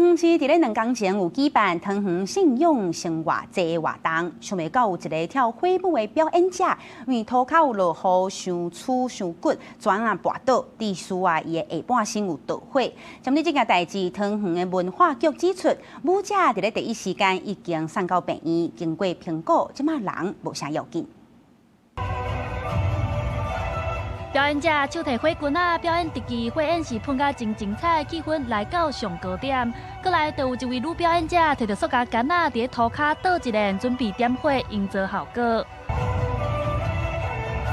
桃園市在2天前有舉辦桃園信用生活節活動，想袂到有一個跳火舞的表演者，因為塗骹有落雨，傷粗傷骨，磚啊跋倒，致使伊的下半身有着火。針對這件代誌，桃園的文化局指出，舞者在第一時間已經送到病院，經過評估，即馬人無啥要緊。表演者手提火棍啊，表演特技火演是噴甲真精彩，氣氛來到上高點。過來，就有一位女表演者摕着塑膠桿啊，佇塗骹倒一連，準備點火，營造效果。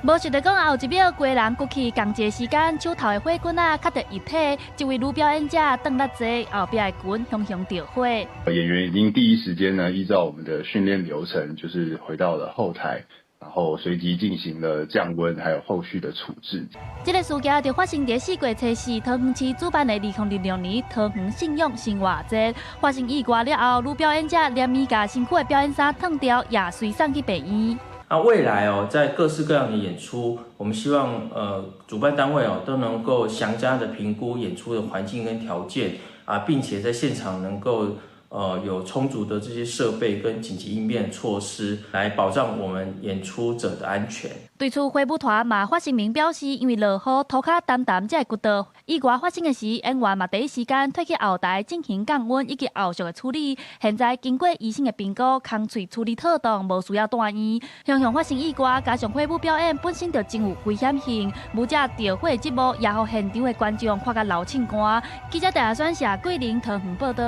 無想到講後一秒，規人過去同一個時間，手頭的火棍啊，卡着一體。這位女表演者轉力坐，後壁的棍向着火。演員已經第一時間呢，依照我們的訓練流程，就是回到了後台。然後隨即進行了降溫，還有後續的處置。這個事件就發生在4月初4，桃園市主辦的2006年桃園信用生活節發生意外了後，女表演者連伊把辛苦的表演衫脫掉，也隨送去病院。未來在各式各樣的演出，我們希望主辦單位都能夠詳加的評估演出的環境跟條件並且在現場能夠。有充足的這些設備跟緊急應變措施，來保障我們演出者的安全。對此，火舞團嘛發聲明表示，因為落雨塗骹澹澹才會骨倒。意外發生的時，演員嘛第一時間退去後台進行降溫以及後續的處理。現在經過醫生的評估，空喙處理妥當，無需要住院。常常發生意外，加上火舞表演本身就真有危險性，舞者着火的節目也讓現場的觀眾看甲流凊汗。記者台視新聞桂林桃園報道。